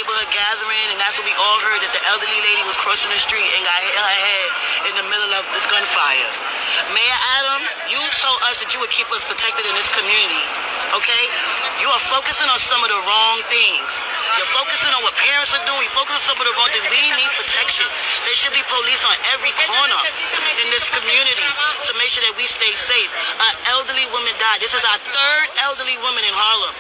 neighborhood gathering, and that's when we all heard that the elderly lady was crossing the street and got hit in her head in the middle of the gunfire. Mayor Adams, you told us that you would keep us protected in this community, okay? You are focusing on some of the wrong things. You're focusing on what parents are doing. You're focusing on some of the wrong things. We need protection. There should be police on every corner in this community to make sure that we stay safe. An elderly woman died. This is our third elderly woman in Harlem.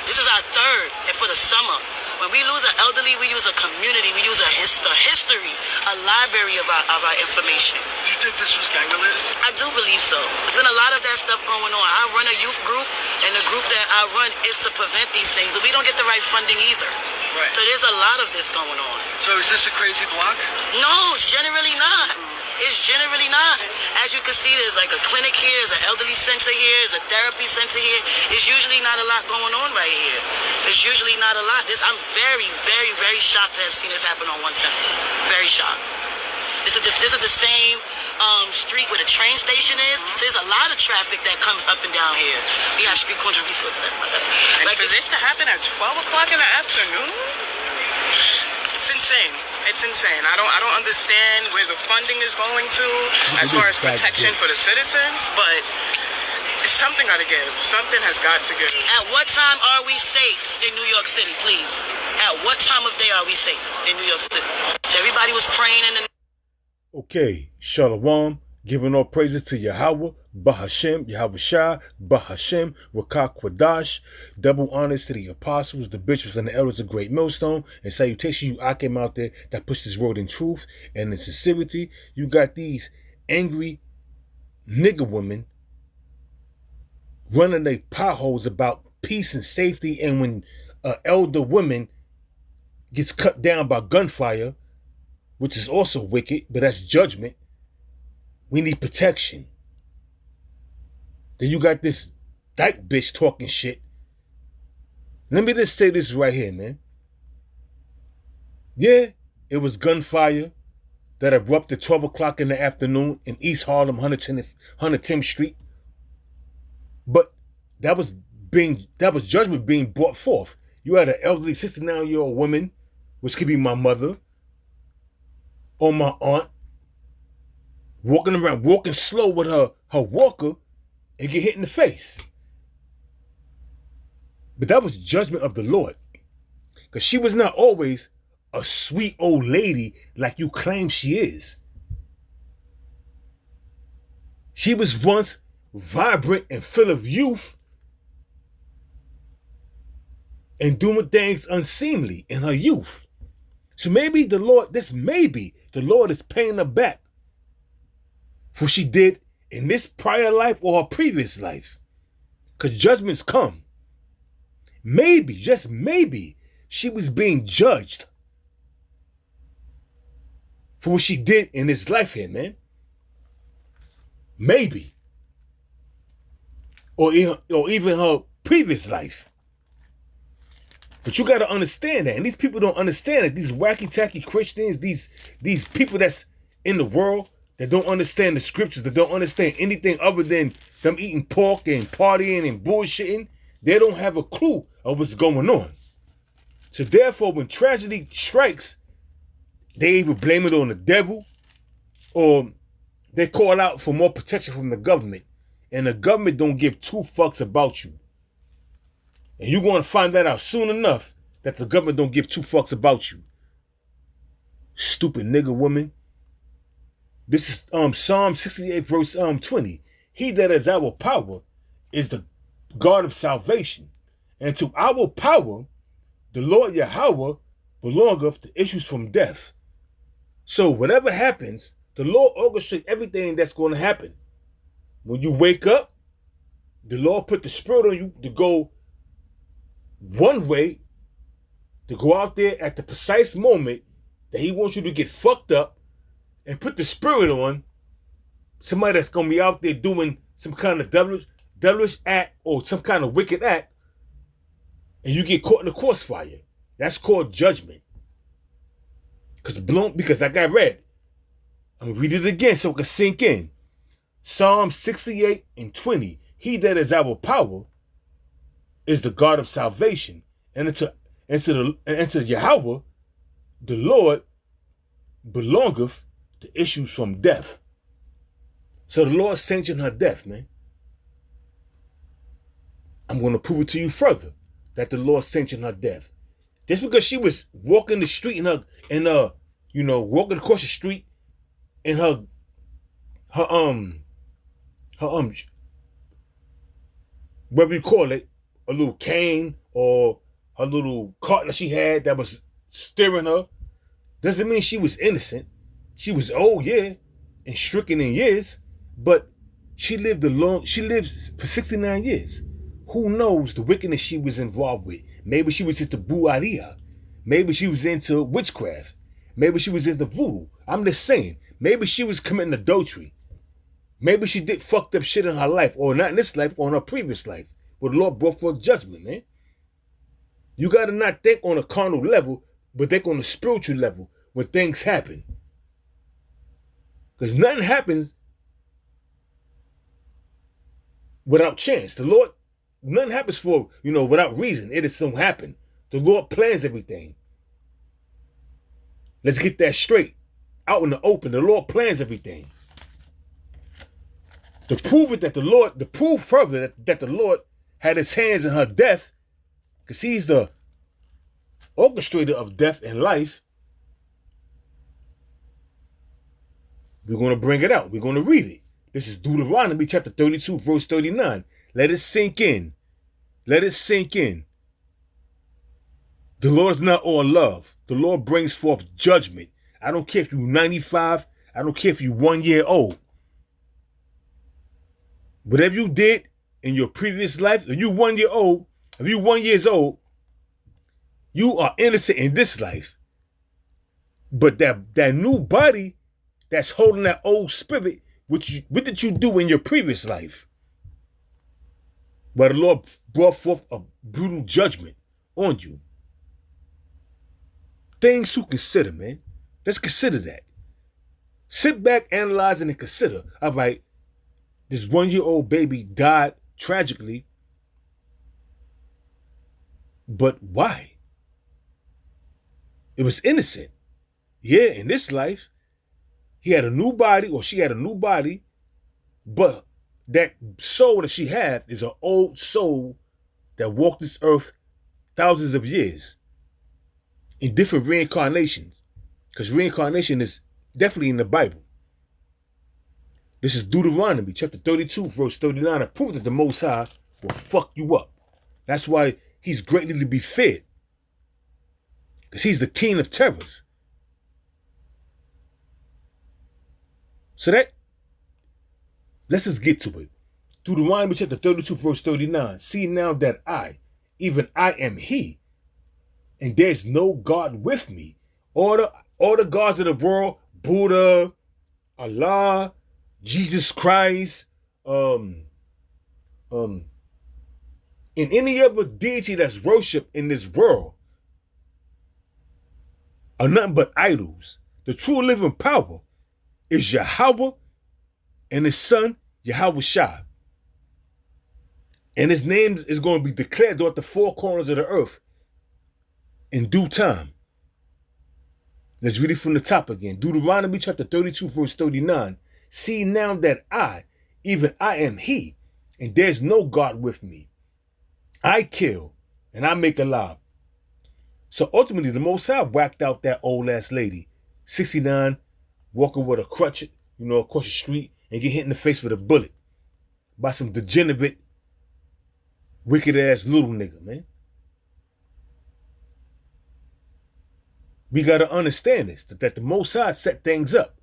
This is our third, and for the summer. When we lose an elderly, we use a community, we use a history, a library of our information. Do you think this was gang related? I do believe so. There's been a lot of that stuff going on. I run a youth group, and the group that I run is to prevent these things, but we don't get the right funding either. Right. So there's a lot of this going on. So is this a crazy block? No, it's generally not. It's generally not. As you can see, there's like a clinic here, there's an elderly center here, there's a therapy center here. It's usually not a lot going on right here. It's usually not a lot. I'm very, very, very shocked to have seen this happen on 110. Very shocked. This is the same street where the train station is. So there's a lot of traffic that comes up and down here. We have street corner resources. And like for this to happen at 12 o'clock in the afternoon? It's insane. It's insane. I don't understand where the funding is going to as far as protection for the citizens, but something got to give. Something has got to give. At what time are we safe in New York City, please? At what time of day are we safe in New York City? So everybody was praying in the... Okay, Shalom, giving all praises to Yahweh, Bahashem, Yahweh Shah, Bahashem, Rakah Kwadash, double honors to the apostles, the bishops, and the elders of Great Millstone, and salutation you Akim out there that push this word in truth and in sincerity. You got these angry nigger women running their potholes about peace and safety, and when an elder woman gets cut down by gunfire, which is also wicked, but that's judgment, we need protection. Then you got this dyke bitch talking shit. Let me just say this right here, man. Yeah, it was gunfire that erupted 12 o'clock in the afternoon in East Harlem, 110th Street. But that was judgment being brought forth. You had an elderly 69-year-old woman, which could be my mother or my aunt, walking slow with her walker and get hit in the face. But that was judgment of the Lord. Because she was not always a sweet old lady like you claim she is. She was once vibrant and full of youth and doing things unseemly in her youth. So maybe the Lord is paying her back for what she did in this prior life or her previous life. Because judgments come. Maybe, just maybe, she was being judged for what she did in this life here, man. Maybe. Or even her previous life. But you got to understand that. And these people don't understand it. These wacky-tacky Christians, these people that's in the world that don't understand the scriptures, that don't understand anything other than them eating pork and partying and bullshitting, they don't have a clue of what's going on. So therefore, when tragedy strikes, they either blame it on the devil or they call out for more protection from the government. And the government don't give two fucks about you. And you're going to find that out soon enough that the government don't give two fucks about you. Stupid nigger woman. This is Psalm 68 verse 20. He that has our power is the God of salvation. And to our power, the Lord Yahweh belongeth to issues from death. So whatever happens, the Lord orchestrates everything that's going to happen. When you wake up, the Lord put the spirit on you to go one way, to go out there at the precise moment that he wants you to get fucked up and put the spirit on somebody that's going to be out there doing some kind of devilish act or some kind of wicked act, and you get caught in the crossfire. That's called judgment. Because like I read, I'm going to read it again so it can sink in. Psalm 68 and 20. He that is our power is the God of salvation. And And to Yahweh, the Lord, belongeth the issues from death. So the Lord sanctioned her death, man. I'm going to prove it to you further that the Lord sanctioned her death. Just because she was walking the street walking across the street in her whatever you call it, a little cane or her little cart that she had that was steering her, doesn't mean she was innocent. She was old, yeah, and stricken in years, but she lived for 69 years. Who knows the wickedness she was involved with? Maybe she was into Buaria. Maybe she was into witchcraft. Maybe she was into voodoo. I'm just saying, maybe she was committing adultery. Maybe she did fucked up shit in her life, or not in this life, or in her previous life, where the Lord brought forth judgment, man. You gotta not think on a carnal level, but think on a spiritual level when things happen. Because nothing happens without chance. Nothing happens without reason. It is so happen. The Lord plans everything. Let's get that straight. Out in the open, the Lord plans everything. To prove further that the Lord had his hands in her death, because he's the orchestrator of death and life, we're going to bring it out. We're going to read it. This is Deuteronomy chapter 32, verse 39. Let it sink in. Let it sink in. The Lord is not all love. The Lord brings forth judgment. I don't care if you're 95. I don't care if you're 1 year old. Whatever you did in your previous life, if you're 1 year old, if you're 1 year old, you are innocent in this life. But that new body that's holding that old spirit, what did you do in your previous life? Where the Lord brought forth a brutal judgment on you. Things to consider, man. Let's consider that. Sit back, analyze, and consider. All right, this 1 year old baby died tragically. But why? It was innocent. Yeah, in this life, he had a new body, or she had a new body, but that soul that she had is an old soul that walked this earth thousands of years in different reincarnations, because reincarnation is definitely in the Bible. This is Deuteronomy chapter 32, verse 39. To prove that the Most High will fuck you up. That's why he's greatly to be feared, because he's the king of terrors. So let's just get to it. Deuteronomy chapter 32, verse 39. See now that I, even I am he, and there's no God with me. All the gods of the world, Buddha, Allah, Jesus Christ, and any other deity that's worshipped in this world are nothing but idols. The true living power is Yahweh and his son, Yahweh Shah. And his name is going to be declared throughout the four corners of the earth in due time. Let's read it from the top again. Deuteronomy chapter 32, verse 39. See now that I, even I am he, and there's no God with me. I kill and I make alive. So ultimately, the Most High whacked out that old ass lady, 69, walking with a crutch, across the street, and get hit in the face with a bullet by some degenerate, wicked ass little nigga, man. We gotta understand this, that the Most High set things up.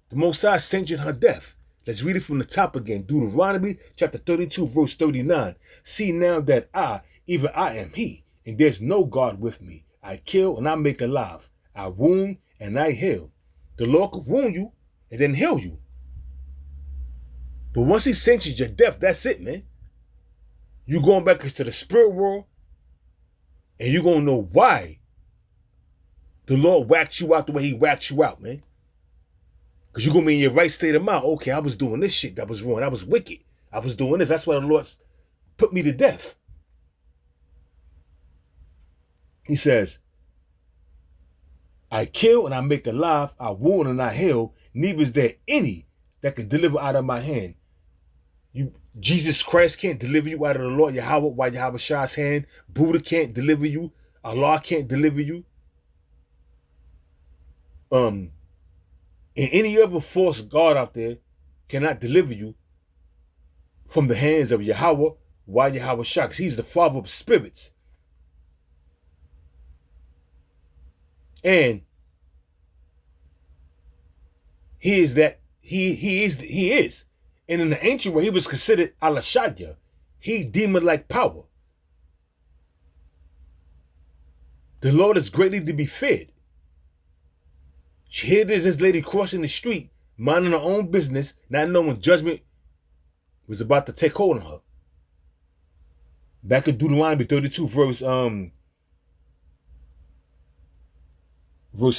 The Most High sanctioned her death. Let's read it from the top again. Deuteronomy chapter 32, verse 39. See now that I, even I am he, and there's no God with me. I kill and I make alive. I wound and I heal. The Lord could wound you and then heal you. But once he sanctions your death, that's it, man. You going back into the spirit world, and you're going to know why the Lord whacked you out the way he whacked you out, man. Because you're going to be in your right state of mind. Okay, I was doing this shit that was wrong. I was wicked. I was doing this. That's why the Lord put me to death. He says, I kill and I make alive, I wound and I heal, neither is there any that can deliver out of my hand. Jesus Christ can't deliver you out of the Lord Yahweh by Yahweh Shah's hand. Buddha can't deliver you. Allah can't deliver you. And any other false God out there cannot deliver you from the hands of Yahweh, why Yahweh Shah, because he's the father of spirits. And he is. And in the ancient world, he was considered Al-Ashadya. He demon-like power. The Lord is greatly to be feared. Here there's this lady crossing the street, minding her own business, not knowing judgment was about to take hold on her. Back in Deuteronomy 32, verse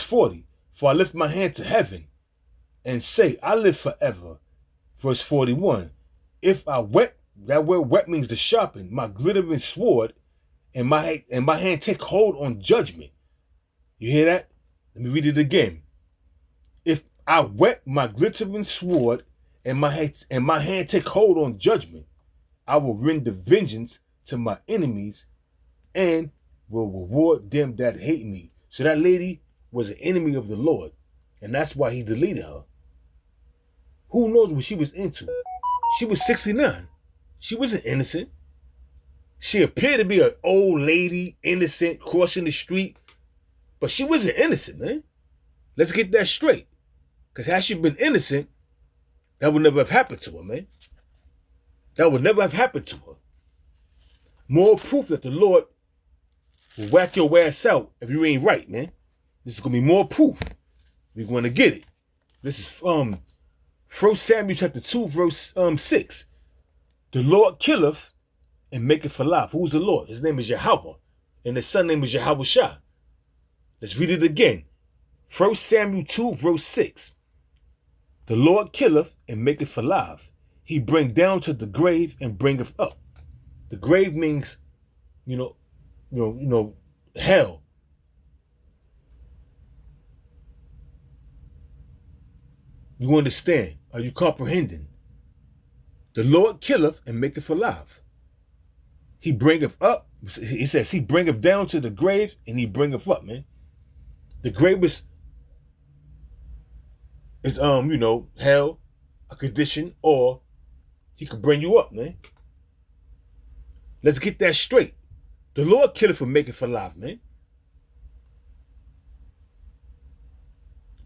40. For I lift my hand to heaven and say, I live forever. Verse 41. If I wet, that word wet means to sharpen, my glittering sword, and my hand take hold on judgment. You hear that? Let me read it again. If I wet my glittering sword and my hand take hold on judgment, I will render vengeance to my enemies and will reward them that hate me. So that lady was an enemy of the Lord, and that's why he deleted her. Who knows what she was into? She was 69. She wasn't innocent. She appeared to be an old lady, innocent, crossing the street, but she wasn't innocent, man. Let's get that straight. Because had she been innocent, that would never have happened to her, man. That would never have happened to her. More proof that the Lord will whack your ass out if you ain't right, man. This is going to be more proof. We're going to get it. This is 1 Samuel chapter 2, verse 6. The Lord killeth and maketh alive. Who's the Lord? His name is Yahweh. And his son name is Yahweh Shah. Let's read it again. 1 Samuel 2, verse 6. The Lord killeth and maketh alive. He bring down to the grave and bringeth up. The grave means, hell. You understand? Are you comprehending? The Lord killeth and maketh alive. He bringeth up. He says he bringeth down to the grave and he bringeth up, man. The grave is hell, a condition, or he could bring you up, man. Let's get that straight. The Lord killeth and maketh alive, man.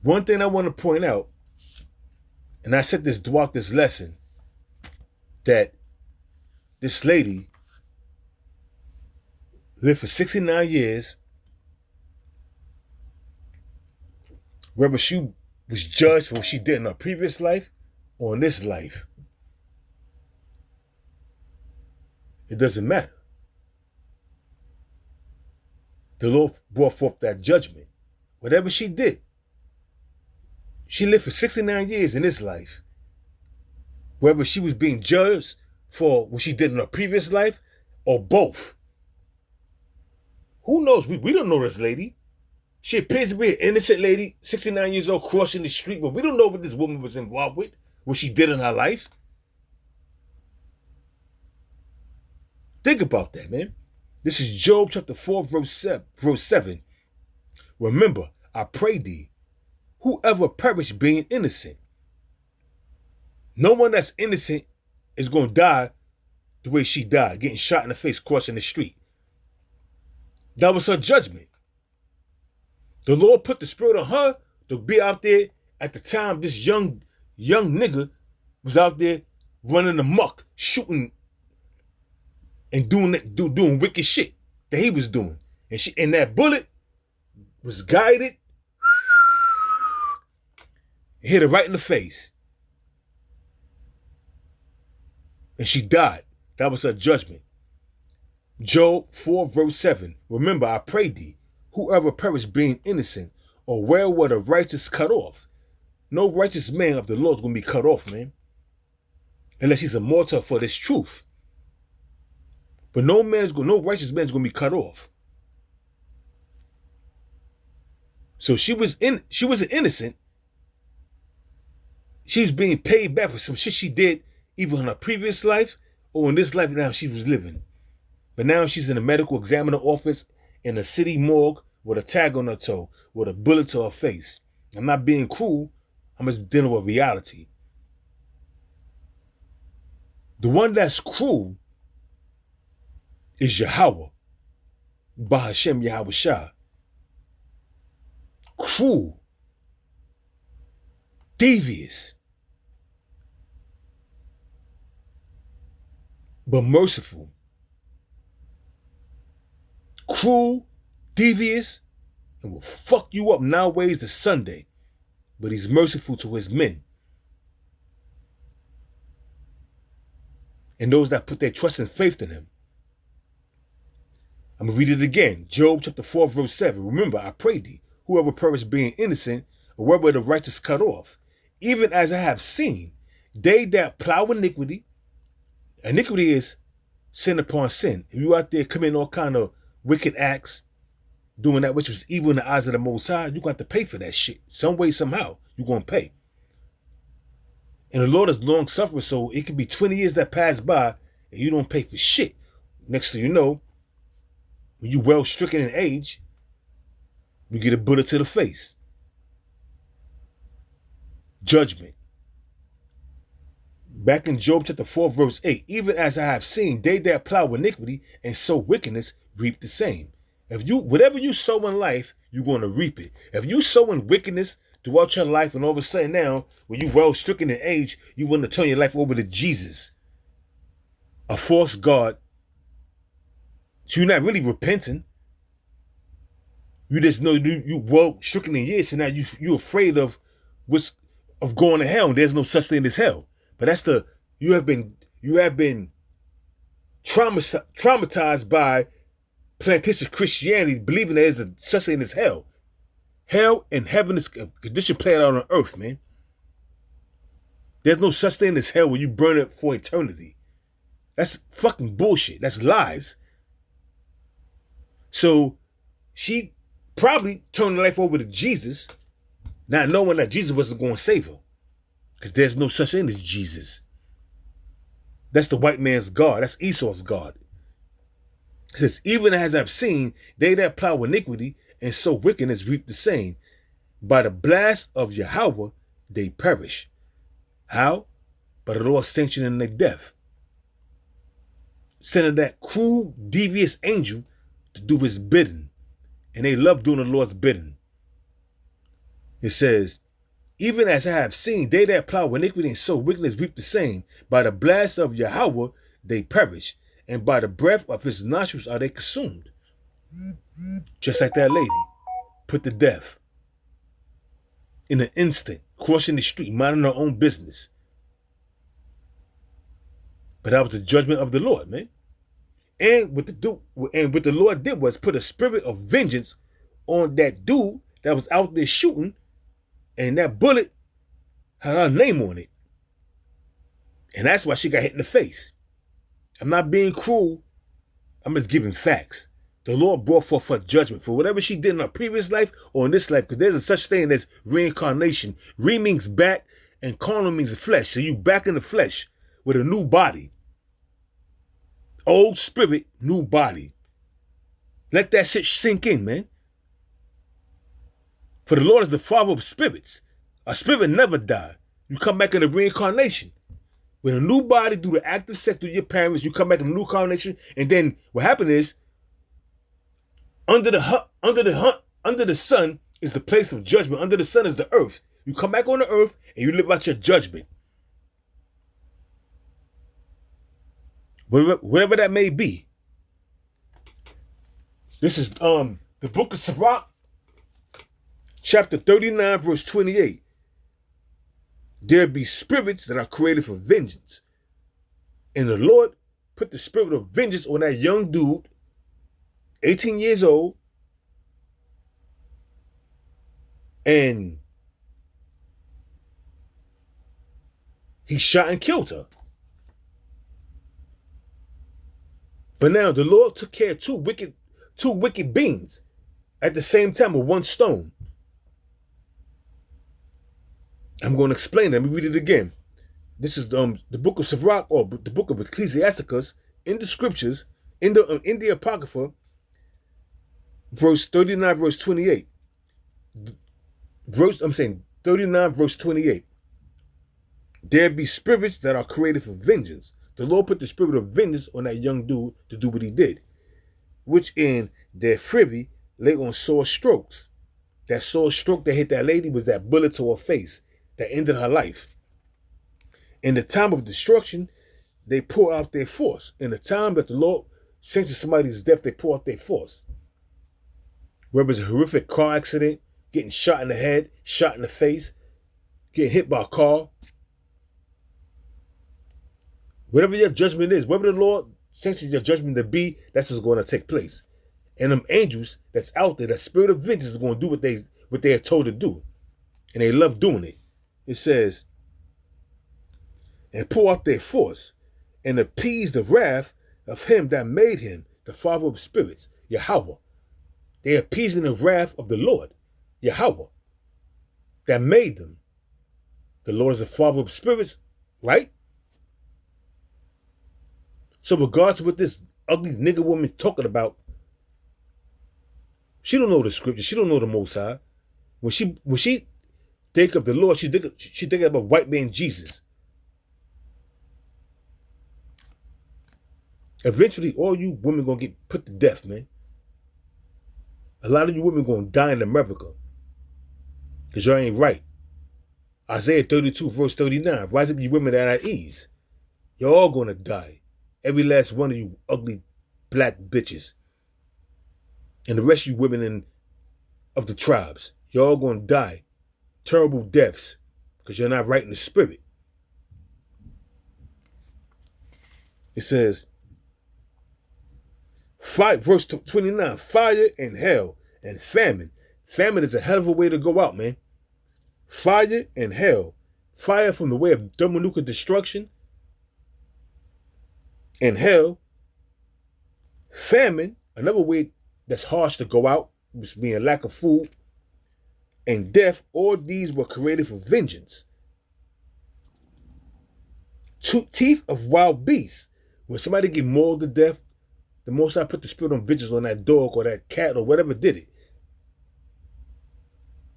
One thing I want to point out, and I said this throughout this lesson, that this lady lived for 69 years, whether she was judged for what she did in her previous life or in this life. It doesn't matter. The Lord brought forth that judgment. Whatever she did, she lived for 69 years in this life. Whether she was being judged for what she did in her previous life or both. Who knows? We don't know this lady. She appears to be an innocent lady, 69 years old, crossing the street, but we don't know what this woman was involved with, what she did in her life. Think about that, man. This is Job chapter 4, verse 7. Remember, I pray thee, whoever perish being innocent. No one that's innocent is going to die the way she died, getting shot in the face, crossing the street. That was her judgment. The Lord put the spirit on her to be out there at the time this young nigga was out there running amok, shooting and doing wicked shit that he was doing. And that bullet was guided, hit her right in the face. And she died. That was her judgment. Job 4, verse 7. Remember, I pray thee, whoever perish being innocent, or where were the righteous cut off? No righteous man of the Lord is going to be cut off, man. Unless he's a martyr for this truth. But no righteous man is going to be cut off. So she wasn't innocent. She was being paid back for some shit she did either in her previous life or in this life now she was living. But now she's in a medical examiner office in a city morgue with a tag on her toe, with a bullet to her face. I'm not being cruel. I'm just dealing with reality. The one that's cruel is Yahweh, Bahashem Yahweh Shah. Cruel, devious, but merciful. Cruel, devious, and will fuck you up nowadays to Sunday, but he's merciful to his men. And those that put their trust and faith in him. I'm going to read it again. Job chapter 4, verse 7. Remember, I pray thee, whoever perish being innocent, or wherever the righteous cut off, even as I have seen, they that plow iniquity is sin upon sin. If you out there committing all kind of wicked acts, doing that which was evil in the eyes of the Most High, you're going to have to pay for that shit. Some way, somehow, you're going to pay. And the Lord is long suffering, so it could be 20 years that pass by and you don't pay for shit. Next thing you know, when you're well stricken in age, you get a bullet to the face. Judgment. Back in Job chapter 4, verse 8, even as I have seen, they that plow iniquity and sow wickedness reap the same. Whatever you sow in life, you're going to reap it. If you sow in wickedness throughout your life, and all of a sudden now, when you're well stricken in age, you want to turn your life over to Jesus, a false God, so you're not really repenting. You just know you well stricken in years, so now you're afraid of going to hell. And there's no such thing as hell. But that's you have been traumatized by plantation Christianity, believing there is a such thing as hell. Hell and heaven is a condition played out on earth, man. There's no such thing as hell when you burn it for eternity. That's fucking bullshit. That's lies. So she probably turned her life over to Jesus, not knowing that Jesus wasn't going to save her. Because there's no such thing as Jesus. That's the white man's God. That's Esau's God. It says, even as I've seen, they that plow iniquity and sow wickedness reap the same. By the blast of Yahweh, they perish. How? By the Lord sanctioning their death. Sending that cruel, devious angel to do his bidding. And they love doing the Lord's bidding. It says, even as I have seen, they that plow iniquity and sow wickedness reap the same. By the blast of Yahweh, they perish. And by the breath of his nostrils are they consumed. Just like that lady, put to death. In an instant, crossing the street, minding her own business. But that was the judgment of the Lord, man. And what the Lord did was put a spirit of vengeance on that dude that was out there shooting, and that bullet had her name on it. And that's why she got hit in the face. I'm not being cruel. I'm just giving facts. The Lord brought forth her judgment for whatever she did in her previous life or in this life, because there's a such thing as reincarnation. Re means back, and carnal means the flesh. So you back in the flesh with a new body. Old spirit, new body. Let that shit sink in, man. For the Lord is the Father of spirits. A spirit never dies. You come back in a reincarnation. With a new body, through the active sex, through your parents, you come back in a new incarnation, and then what happened is, under the sun is the place of judgment. Under the sun is the earth. You come back on the earth and you live out your judgment. Whatever that may be. This is the book of Sirach, chapter 39, verse 28. There be spirits that are created for vengeance. And the Lord put the spirit of vengeance on that young dude, 18 years old, and he shot and killed her. But now the Lord took care of two wicked beings at the same time with one stone. I'm going to explain it. Let me read it again. This is the book of Sirach, or the book of Ecclesiasticus, in the scriptures, in the Apocrypha, verse 39, verse 28. 39, verse 28. There be spirits that are created for vengeance. The Lord put the spirit of vengeance on that young dude to do what he did, which in their fervor lay on sore strokes. That sore stroke that hit that lady was that bullet to her face that ended her life. In the time of destruction, they pour out their force. In the time that the Lord sanctions somebody's death, they pour out their force. Whether it's a horrific car accident, getting shot in the head, shot in the face, getting hit by a car, whatever your judgment is, whatever the Lord sanctions your judgment to be, that's what's going to take place. And them angels that's out there, that spirit of vengeance is going to do what they are told to do. And they love doing it. It says, and pour out their force, and appease the wrath of him that made him, the Father of spirits, Yahweh. They are appeasing the wrath of the Lord, Yahweh, that made them. The Lord is the Father of spirits, right? So regardless to what this ugly nigger woman's talking about, she don't know the scripture. She don't know the Most High. When she think of the Lord, she think about white man Jesus. Eventually, all you women gonna get put to death, man. A lot of you women gonna die in America, because y'all ain't right. Isaiah 32, verse 39. Rise up, you women that are at ease. You're all gonna die. Every last one of you ugly black bitches. And the rest of you women of the tribes. You're all gonna die. Terrible deaths. Because you're not right in the spirit. It says, verse 29, fire and hell and famine. Famine is a hell of a way to go out, man. Fire and hell. Fire from the way of thermonuclear destruction. And hell. Famine, another way that's harsh to go out, which being lack of food. And death, all these were created for vengeance. Teeth of wild beasts. When somebody get mauled to death, the Most High put the spirit of vengeance on that dog or that cat or whatever did it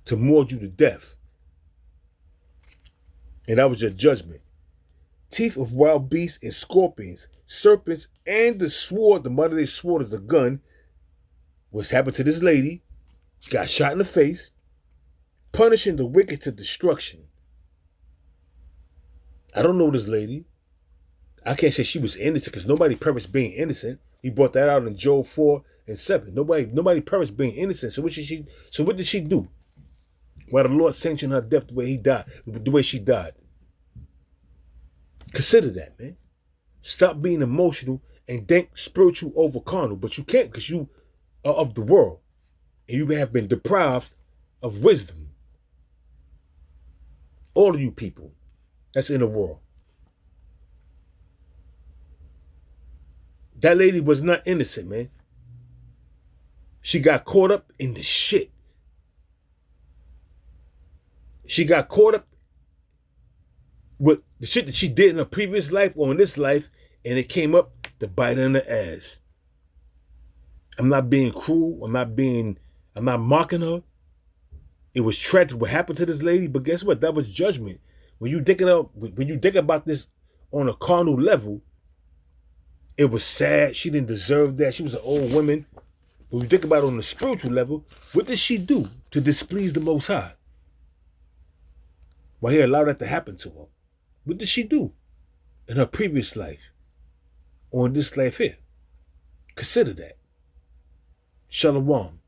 to maul you to death. And that was your judgment. Teeth of wild beasts and scorpions, serpents, and the sword, the mother they sword is the gun. What's happened to this lady? She got shot in the face, punishing the wicked to destruction. I don't know this lady. I can't say she was innocent because nobody perished being innocent. He brought that out in Job 4 and 7. Nobody perished being innocent. So what did she do? Why the Lord sanctioned her death the way she died. Consider that, man. Stop being emotional and think spiritual over carnal. But you can't, because you are of the world. And you have been deprived of wisdom. All of you people that's in the world. That lady was not innocent, man. She got caught up in the shit. She got caught up with the shit that she did in her previous life or in this life, and it came up to bite her in the ass. I'm not being cruel. I'm not mocking her. It was tragic what happened to this lady, but guess what? That was judgment. When you think about this on a carnal level, it was sad. She didn't deserve that. She was an old woman. But when you think about it on the spiritual level, what did she do to displease the Most High? Why he allowed that to happen to her? What did she do in her previous life or in this life here? Consider that. Shalom.